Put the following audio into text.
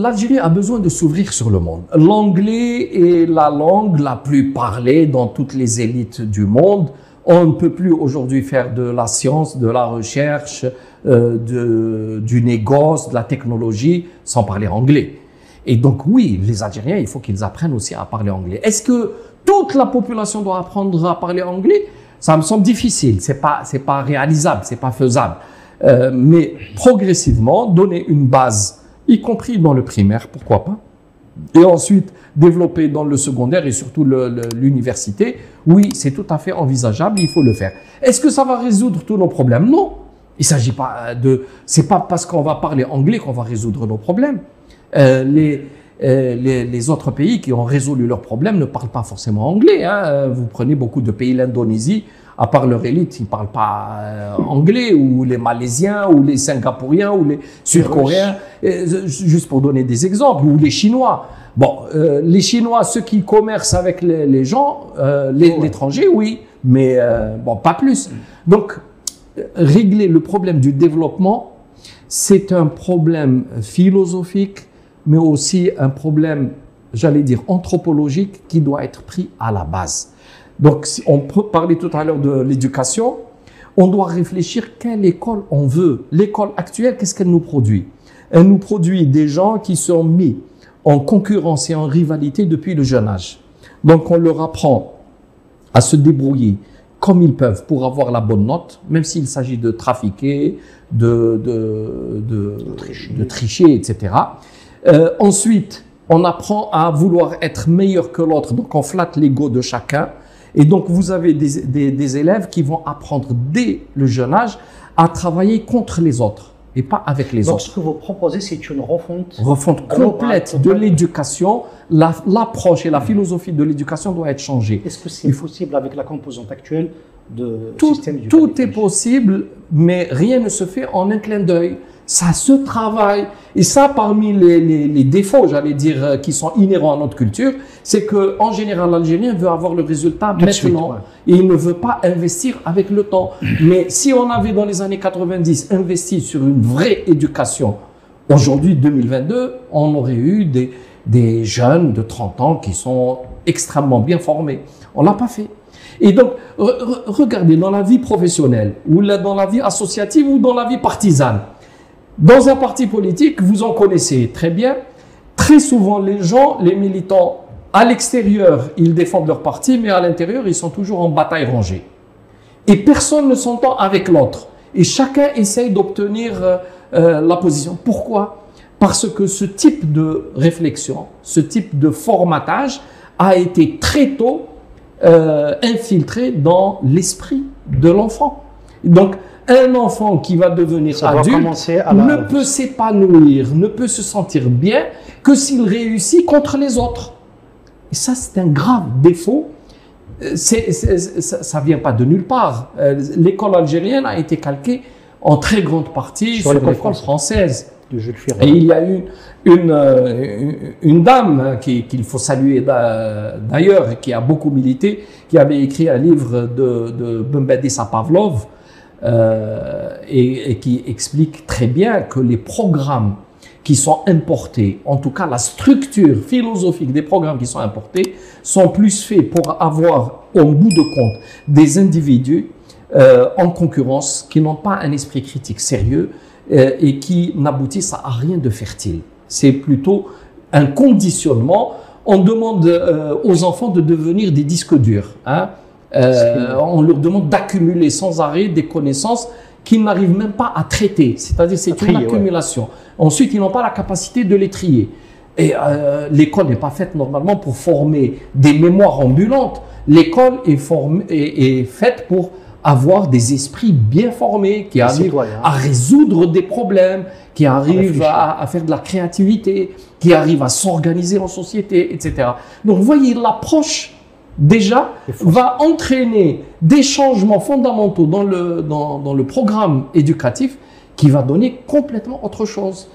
L'Algérie a besoin de s'ouvrir sur le monde. L'anglais est la langue la plus parlée dans toutes les élites du monde. On ne peut plus aujourd'hui faire de la science, de la recherche, du négoce, de la technologie sans parler anglais. Et donc oui, les Algériens, il faut qu'ils apprennent aussi à parler anglais. Est-ce que toute la population doit apprendre à parler anglais? Ça me semble difficile, c'est pas réalisable, c'est pas faisable. Mais progressivement, donner une base, y compris dans le primaire, pourquoi pas, et ensuite développer dans le secondaire et surtout l'université, oui, c'est tout à fait envisageable, il faut le faire. Est-ce que ça va résoudre tous nos problèmes? Non. Il s'agit pas c'est pas parce qu'on va parler anglais qu'on va résoudre nos problèmes. Les autres pays qui ont résolu leurs problèmes ne parlent pas forcément anglais. Hein. Vous prenez beaucoup de pays, l'Indonésie, à part leur élite, ils ne parlent pas anglais, ou les Malaisiens, ou les Singapouriens, ou les Sud-Coréens, juste pour donner des exemples, ou les Chinois. Bon, les Chinois, ceux qui commercent avec les gens, l'étranger, oui, mais bon, pas plus. Donc, régler le problème du développement, c'est un problème philosophique, mais aussi un problème, j'allais dire, anthropologique qui doit être pris à la base. Donc, si on peut parler tout à l'heure de l'éducation, on doit réfléchir quelle école on veut. L'école actuelle, qu'est-ce qu'elle nous produit? Elle nous produit des gens qui sont mis en concurrence et en rivalité depuis le jeune âge. Donc, on leur apprend à se débrouiller comme ils peuvent pour avoir la bonne note, même s'il s'agit de trafiquer, de tricher, etc. Ensuite, on apprend à vouloir être meilleur que l'autre, donc on flatte l'ego de chacun. Et donc, vous avez des élèves qui vont apprendre dès le jeune âge à travailler contre les autres et pas avec les autres. Donc, ce que vous proposez, c'est une refonte complète de l'éducation. L'approche et la philosophie de l'éducation doit être changée. Est-ce que c'est possible avec la composante actuelle de système éducatif? Tout est possible, mais rien ne se fait en un clin d'œil. Ça se travaille. Et ça, parmi les défauts, j'allais dire, qui sont inhérents à notre culture, c'est que en général, l'Algérien veut avoir le résultat maintenant. Et il ne veut pas investir avec le temps. Mais si on avait, dans les années 90, investi sur une vraie éducation, aujourd'hui, 2022, on aurait eu des jeunes de 30 ans qui sont extrêmement bien formés. On l'a pas fait. Et donc, regardez, dans la vie professionnelle, ou dans la vie associative, ou dans la vie partisane, dans un parti politique, vous en connaissez très bien, très souvent les gens, les militants, à l'extérieur, ils défendent leur parti, mais à l'intérieur, ils sont toujours en bataille rangée. Et personne ne s'entend avec l'autre. Et chacun essaye d'obtenir la position. Pourquoi? Parce que ce type de réflexion, ce type de formatage a été très tôt infiltré dans l'esprit de l'enfant. Donc, un enfant qui va devenir adulte ne peut s'épanouir, ne peut se sentir bien que s'il réussit contre les autres. Et ça, c'est un grave défaut. Ça vient pas de nulle part. L'école algérienne a été calquée en très grande partie sur l'école française. Et il y a eu une dame qu'il faut saluer d'ailleurs, qui a beaucoup milité, qui avait écrit un livre de Bembedissa Pavlov, et qui explique très bien que les programmes qui sont importés, en tout cas la structure philosophique des programmes qui sont importés, sont plus faits pour avoir au bout de compte des individus en concurrence qui n'ont pas un esprit critique sérieux et qui n'aboutissent à rien de fertile. C'est plutôt un conditionnement. On demande aux enfants de devenir des disques durs, hein. On leur demande d'accumuler sans arrêt des connaissances qu'ils n'arrivent même pas à traiter. C'est-à-dire c'est une accumulation. Ensuite, ils n'ont pas la capacité de les trier. Et l'école n'est pas faite normalement pour former des mémoires ambulantes. L'école est faite pour avoir des esprits bien formés, qui arrivent à résoudre des problèmes, qui arrivent à faire de la créativité, qui arrivent à s'organiser en société, etc. Donc, vous voyez, l'approche déjà va entraîner des changements fondamentaux dans le programme éducatif qui va donner complètement autre chose.